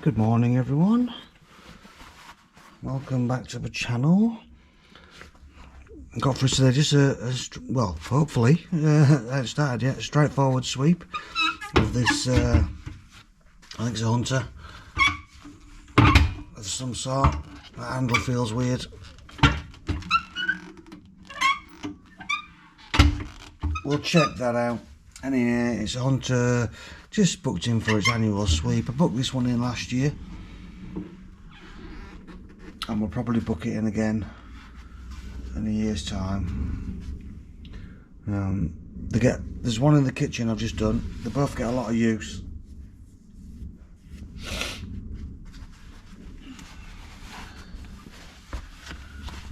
Good morning everyone, welcome back to the channel. Got for us today just well, hopefully, I haven't started yet, a straightforward sweep of this, I think it's a hunter of some sort. The handle feels weird. We'll check that out. Anyway, it's a hunter, just booked in for its annual sweep. I booked this one in last year, and we'll probably book it in again in a year's time. There's one in the kitchen I've just done. They both get a lot of use.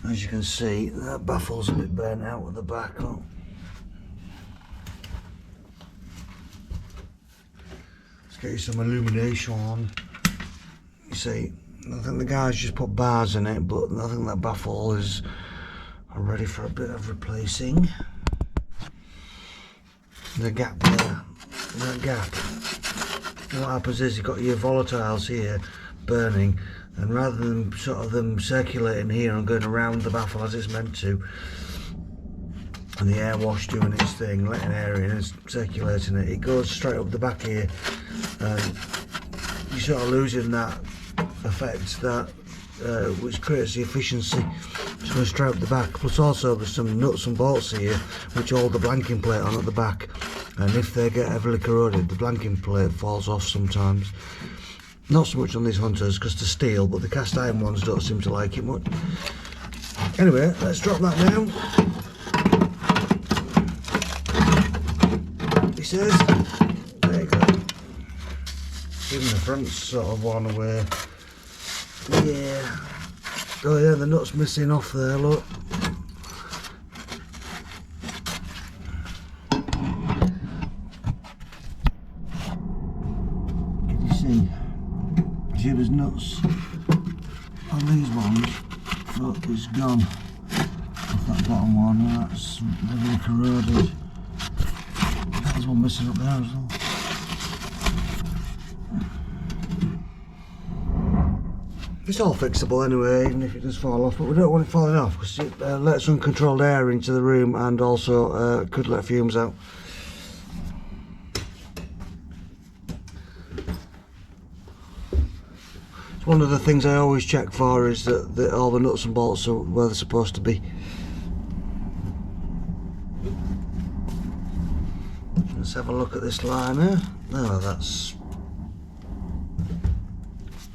As you can see, that baffle's a bit burnt out at the back. Look. Get you some illumination on. You see, I think the guys just put bars in it, but I think that baffle is ready for a bit of replacing. The gap there, that gap. What happens is you've got your volatiles here burning, and rather than sort of them circulating here and going around the baffle as it's meant to, and the air wash doing its thing, letting air in and circulating it, it goes straight up the back here, and you're sort of losing that effect that which creates the efficiency. It's going straight up the back. Plus also there's some nuts and bolts here which hold the blanking plate on at the back, and if they get heavily corroded, the blanking plate falls off sometimes. Not so much on these hunters because they're steel, but the cast iron ones don't seem to like it much. Anyway, let's drop that down. He says, there you go. Even the front's sort of worn away. Yeah. Oh yeah, the nut's missing off there, look. Can you see? See there's nuts on these ones, but it's gone off that bottom one. That's heavily corroded. There's one missing up there as well. It's all fixable anyway, even if it does fall off, but we don't want it falling off because it lets uncontrolled air into the room and also could let fumes out. It's one of the things I always check for, is that all the nuts and bolts are where they're supposed to be. Let's have a look at this liner. Oh, that's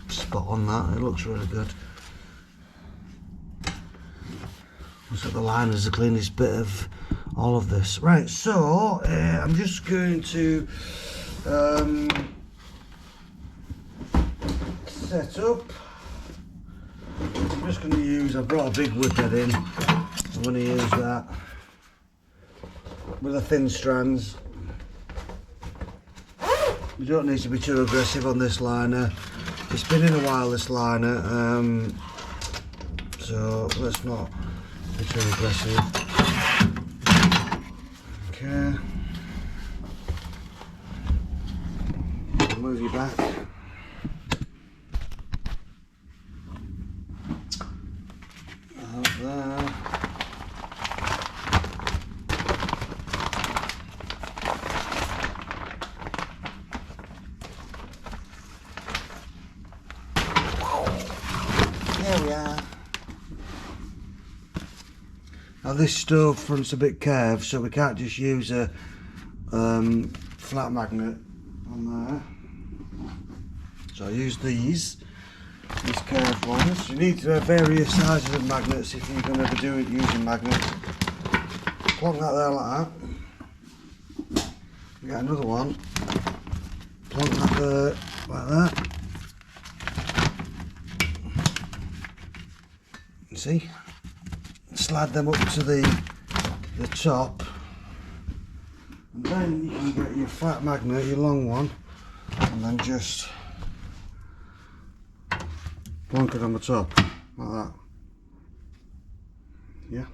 spot on that, it looks really good. Looks like the liner's the cleanest bit of all of this. Right, so I'm just going to set up. I'm just going to use, I brought a big whip head in, I'm going to use that with the thin strands. You don't need to be too aggressive on this liner. It's been in a while, this liner, so let's not be too aggressive. Okay. Move you back. Up there. There we are. Now this stove front's a bit curved, so we can't just use a flat magnet on there. So I use these curved ones. You need various sizes of magnets if you're going to be using magnets. Plonk that there like that. We got another one. Plonk that there like that. See, slide them up to the top, and then you can get your flat magnet, your long one, and then just plonk it on the top like that. Yeah,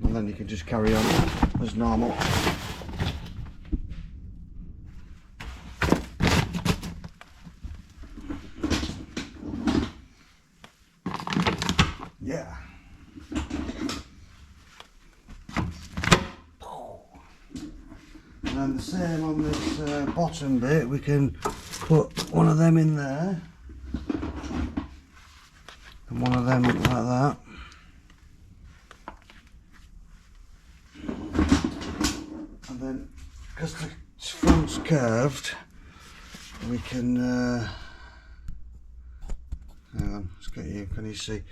and then you can just carry on as normal. Yeah. And the same on this bottom bit, we can put one of them in there and one of them like that. And then, because the front's curved, we can hang on, let's get you, can you see?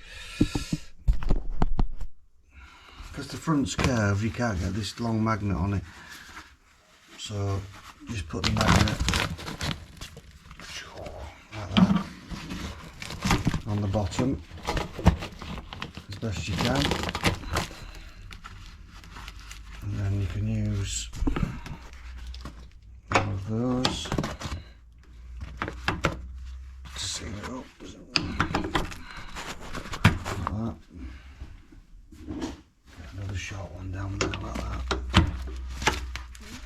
Because the front's curved, you can't get this long magnet on it. So just put the magnet like that on the bottom as best you can, and then you can use one of those to seal it up like that. Get another short one down there like that,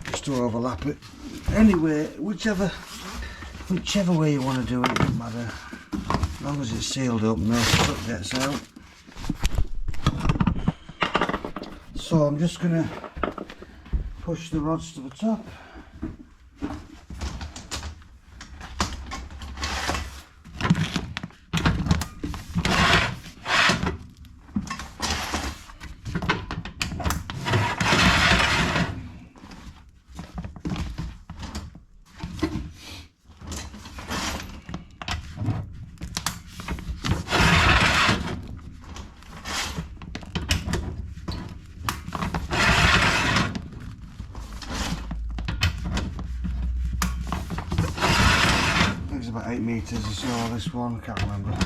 just to overlap it. Anyway, whichever way you want to do it, it doesn't matter, as long as it's sealed up and no stuff gets out. So I'm just going to push the rods to the top. About 8 metres or so, this one, I can't remember.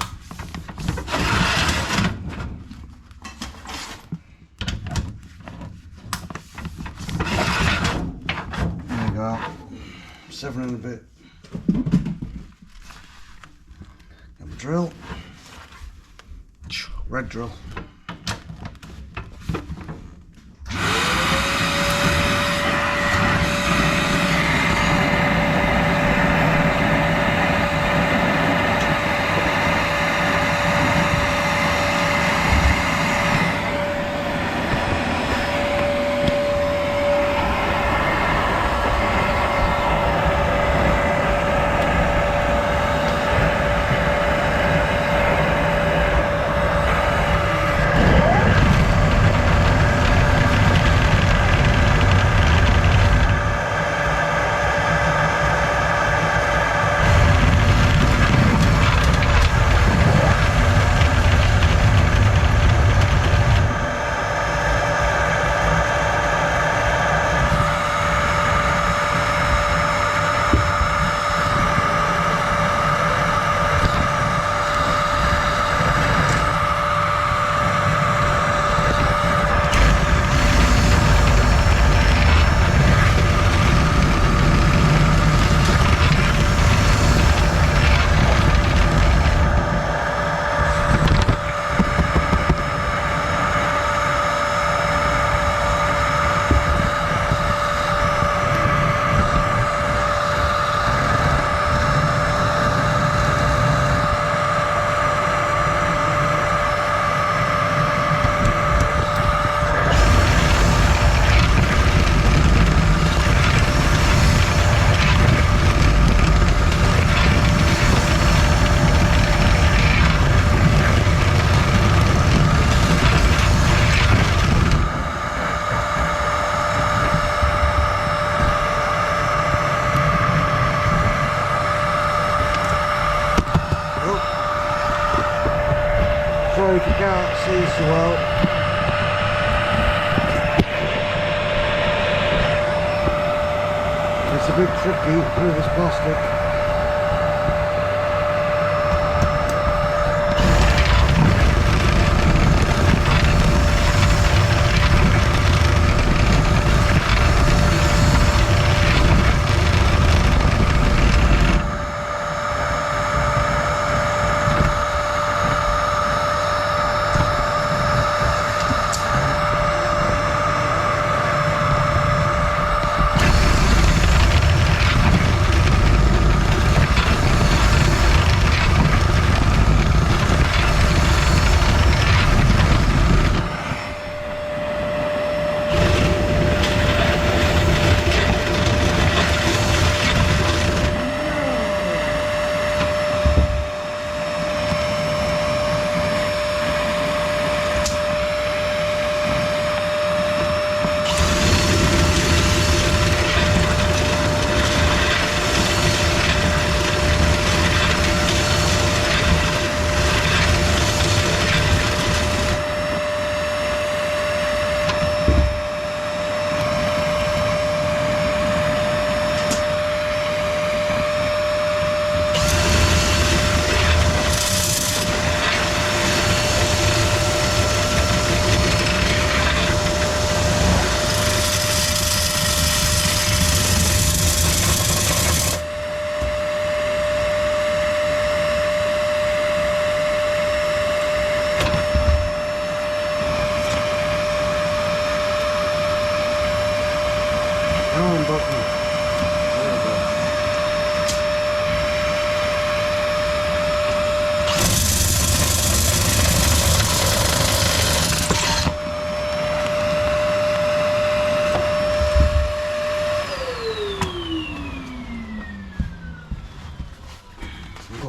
There we go, 7 and a bit. Get the drill, red drill. Sorry if you can't see so well. It's a bit tricky through this plastic.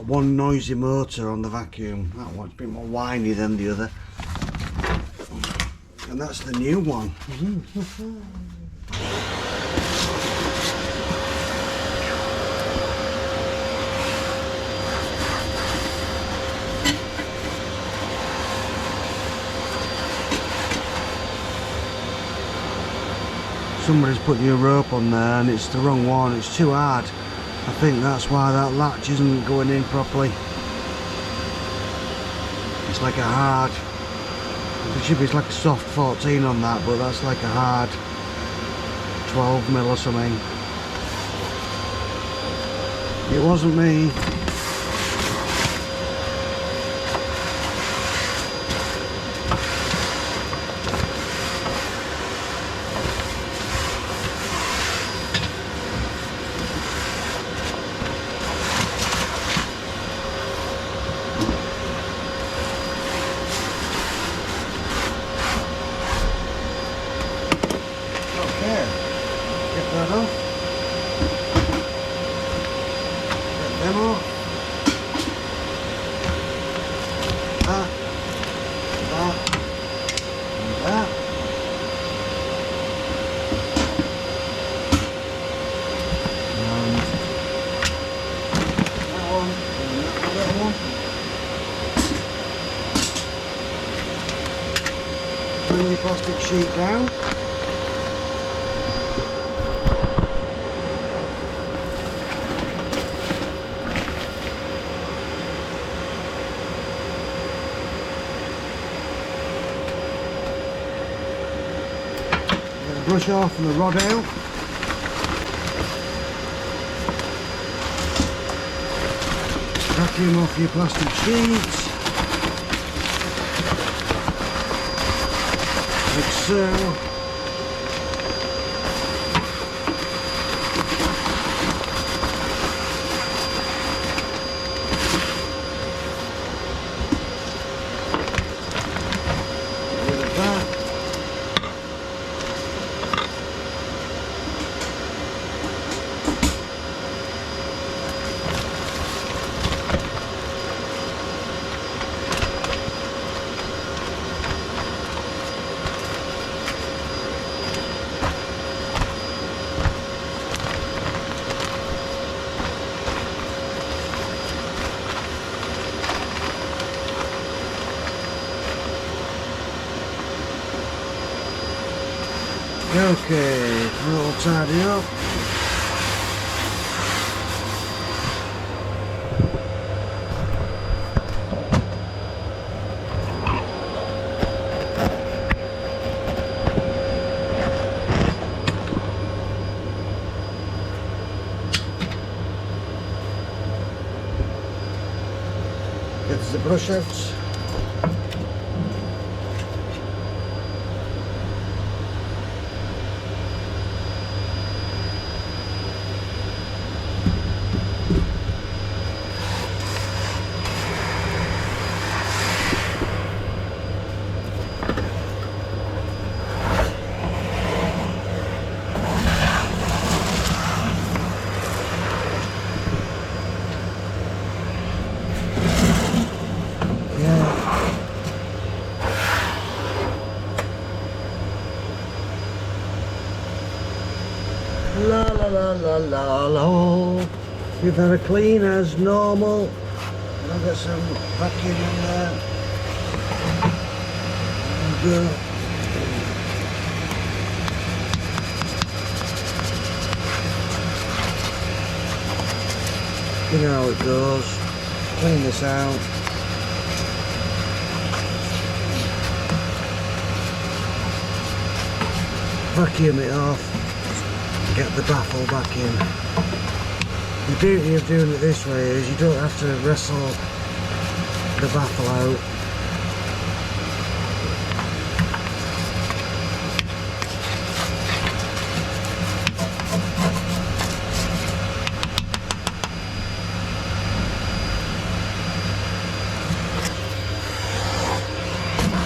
got one noisy motor on the vacuum. That one's a bit more whiny than the other. And that's the new one. Somebody's put new rope on there and it's the wrong one, it's too hard. I think that's why that latch isn't going in properly. It's like a hard, it should be like a soft 14 on that, but that's like a hard 12mm or something. It wasn't me. Get that off. Get them off. That. That. And that. And that one. And that one. Bring the plastic sheet down. Brush off and the rod out. Vacuum off your plastic sheets. Like so. Okay, we'll tidy up. Get the brush out. La la la la la la. Give that a clean as normal. And I've got some vacuum in there. And you know how it goes. Clean this out. Vacuum it off. Get the baffle back in. The beauty of doing it this way is you don't have to wrestle the baffle out.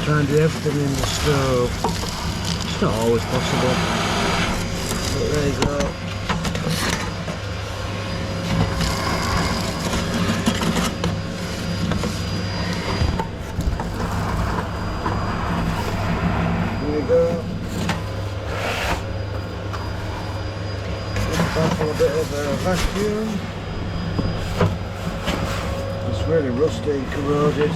Try and do everything in the stove. It's not always possible. But there you go. vacuum. It's really rusty and corroded.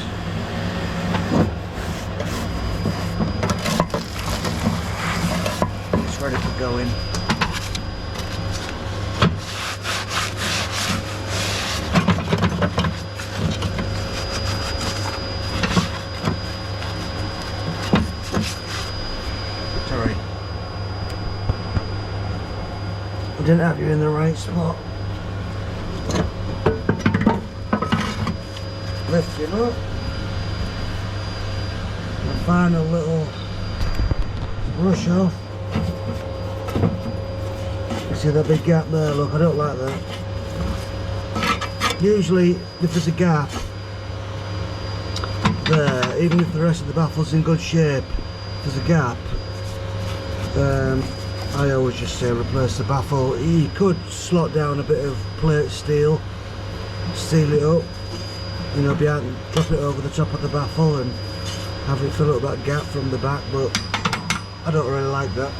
It's ready for going. Sorry. I didn't have you in the right spot. Lift him up and find a little brush off. You see that big gap there? Look, I don't like that. Usually if there's a gap there, even if the rest of the baffle's in good shape, if there's a gap, I always just say replace the baffle. You could slot down a bit of plate steel, seal it up, you know, behind, drop it over the top of the baffle and have it fill up that gap from the back, but I don't really like that.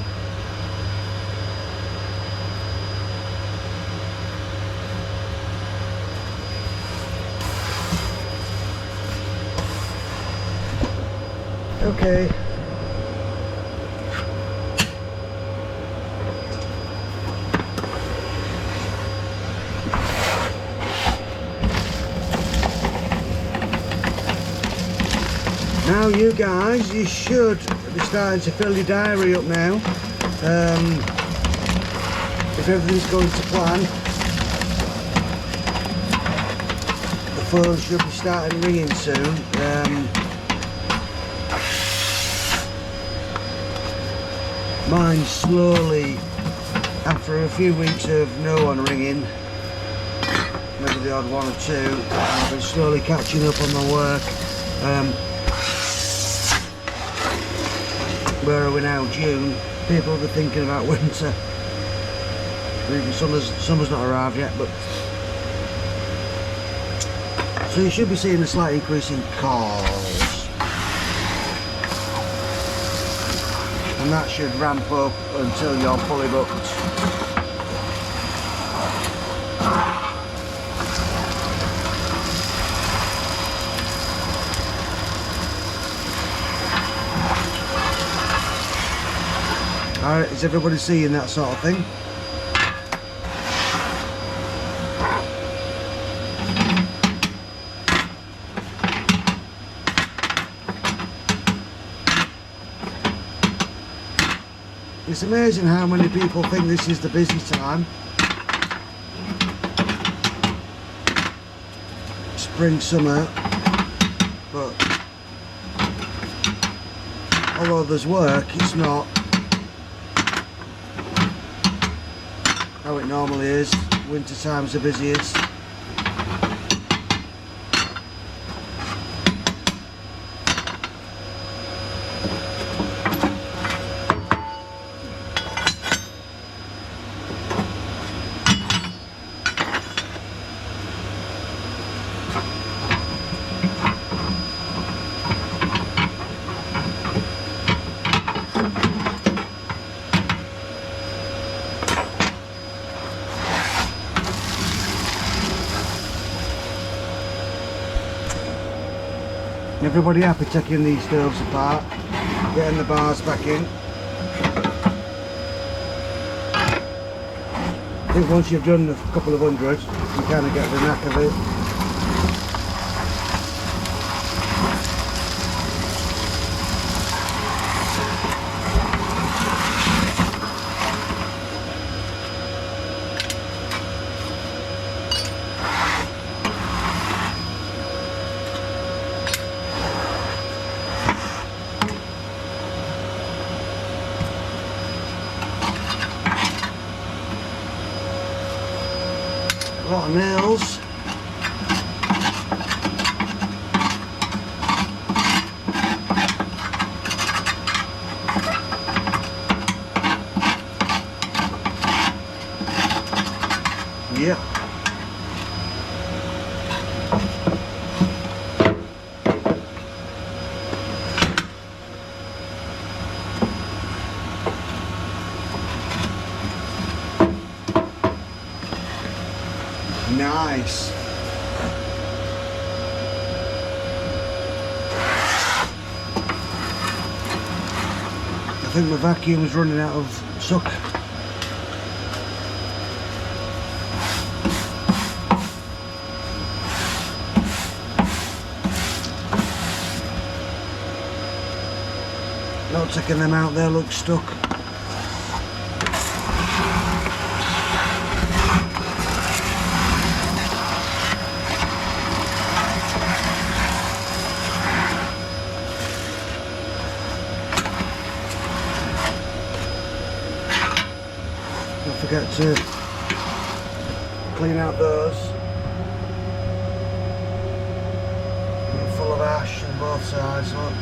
Okay. Now you guys, you should be starting to fill your diary up now. If everything's going to plan, the phone should be starting ringing soon. Mine slowly, after a few weeks of no one ringing, maybe the odd one or two, I've been slowly catching up on my work. Where are we now? June. People will be thinking about winter. Even summer's not arrived yet, but so you should be seeing a slight increase in calls, and that should ramp up until you're fully booked. Alright, is everybody seeing that sort of thing? It's amazing how many people think this is the busy time. Spring, summer, but although there's work, it's not how it normally is. Winter time's the busiest. Everybody happy taking these stoves apart, getting the bars back in? I think once you've done a couple of hundred, you kind of get the knack of it. A lot of nails. Yeah. Nice. I think my vacuum is running out of suck. Not taking them out, they look stuck. Don't forget to clean out those. They're full of ash on both sides, look.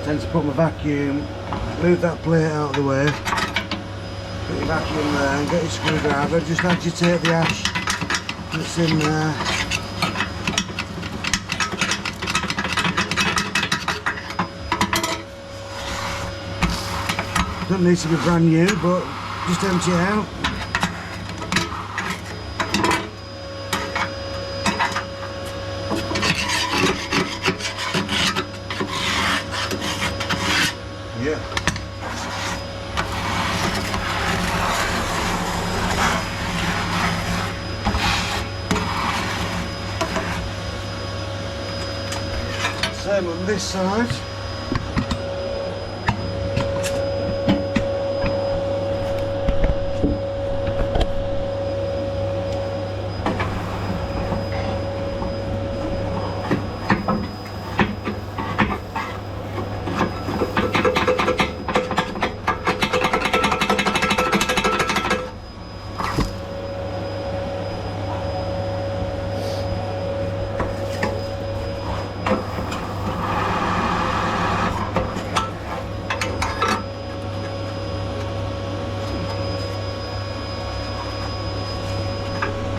Tend to put my vacuum, move that plate out of the way, put your vacuum there and get your screwdriver, just agitate the ash that's in there. Doesn't need to be brand new, but just empty it out. Yeah. Same on this side.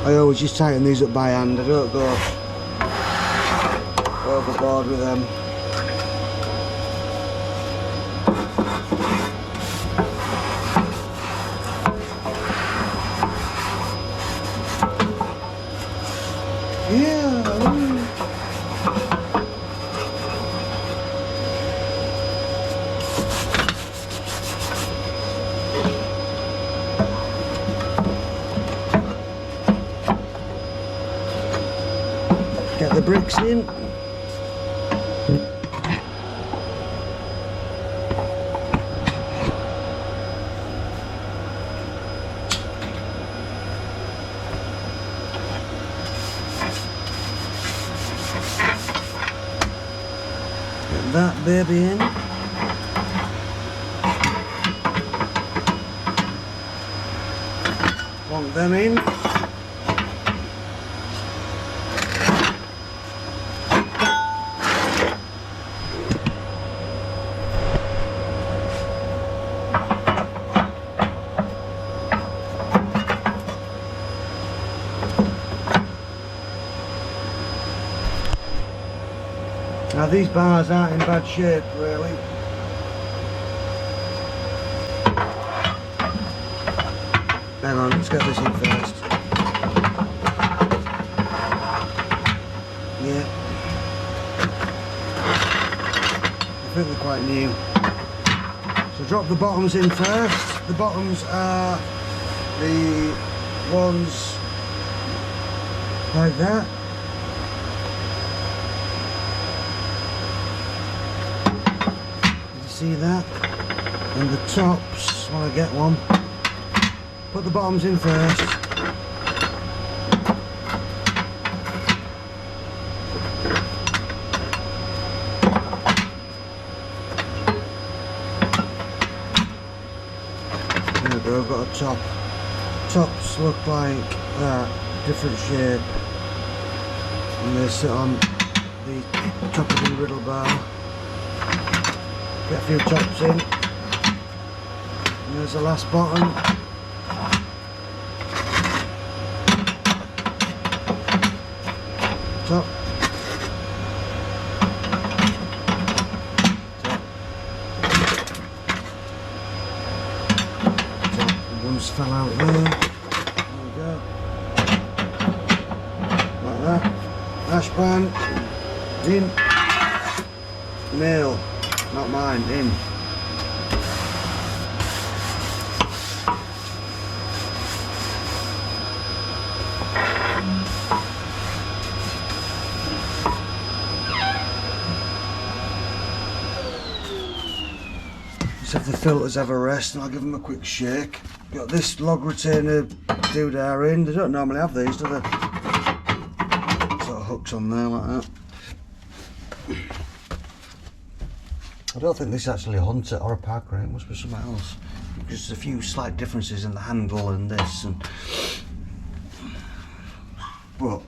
I always just tighten these up by hand, I don't go overboard with them. Yeah. Get the bricks in. Get that baby in. Want them in. Now these bars aren't in bad shape really. Hang on, let's get this in first. Yeah. I think they're quite new. So drop the bottoms in first. The bottoms are the ones like that. See that? And the tops, when I get one, put the bottoms in first. There we go, I've got a top. Tops look like that, different shape. And they sit on the top of the riddle bar. Get a few tops in, and there's the last bottom. Top. Top. arms fell out there. There we go. Like that. Ash pan in. Nail, not mine, in. Just have the filters have a rest and I'll give them a quick shake. Got this log retainer doodah in. They don't normally have these, do they? Sort of hooks on there like that. I don't think this is actually a Hunter or a Parker, it must be something else. Just a few slight differences in the handle and this, but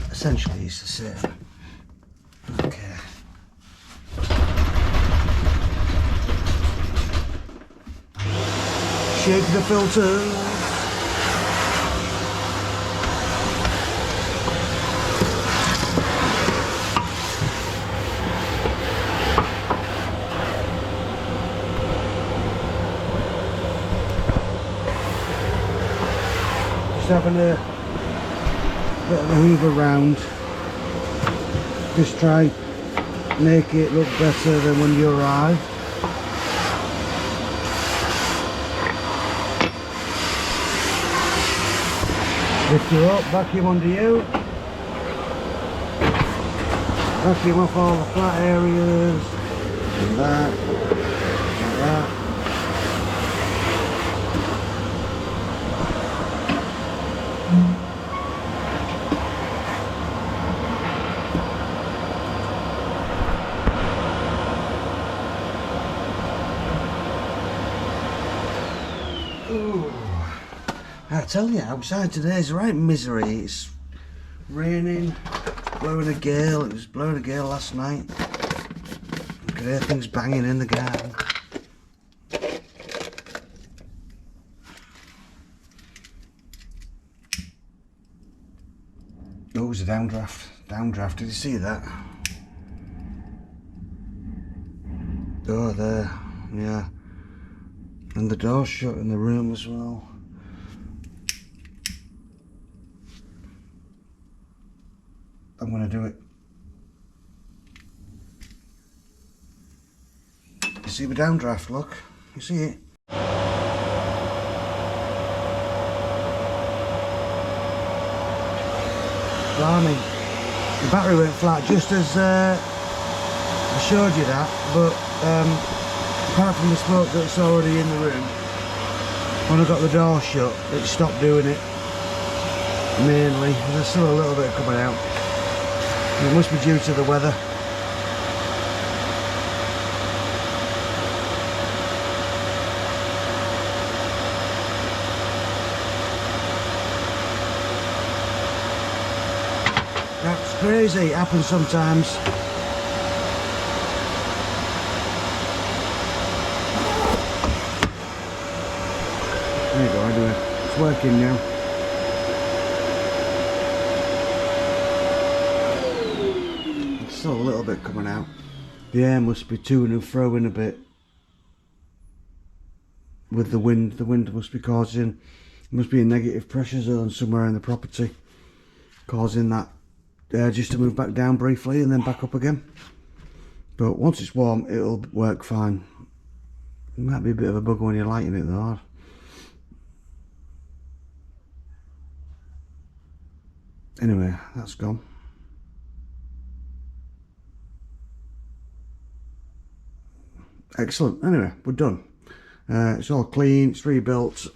essentially it's the same. Okay. Shake the filter. Having a bit of a hoover round, just try make it look better than when you arrive. Lift you up, vacuum under you, vacuum off all the flat areas, and that, like that. Ooh. I tell you, outside today is right misery. It's raining, blowing a gale. It was blowing a gale last night. You can hear things banging in the garden. Oh, it was a downdraft. Downdraft, did you see that? Oh, there, yeah. And the door's shut in the room as well. I'm going to do it. You see the downdraft, look? You see it? Blimey. The battery went flat just as I showed you that, but apart from the smoke that's already in the room, when I got the door shut, it stopped doing it. Mainly, there's still a little bit coming out. It must be due to the weather. That's crazy, it happens sometimes. There you go, anyway. It's working now. There's still a little bit coming out. The air must be to and fro-ing a bit with the wind. The wind must be causing, must be a negative pressure zone somewhere in the property, causing that air just to move back down briefly and then back up again. But once it's warm, it'll work fine. It might be a bit of a bug when you're lighting it though. Anyway, that's gone. Excellent. Anyway, we're done. It's all clean, it's rebuilt.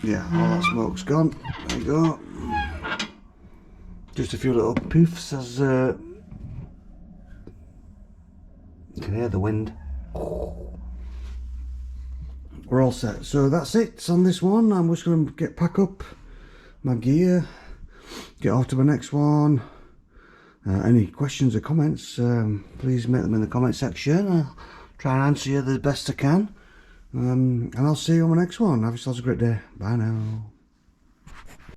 Yeah, all that smoke's gone. There you go. Just a few little poofs as you can hear the wind. We're all set. So that's it on this one. I'm just going to pack up my gear, get off to the next one. Any questions or comments, please make them in the comment section. I'll try and answer you the best I can. And I'll see you on the next one. Have yourselves a great day. Bye now.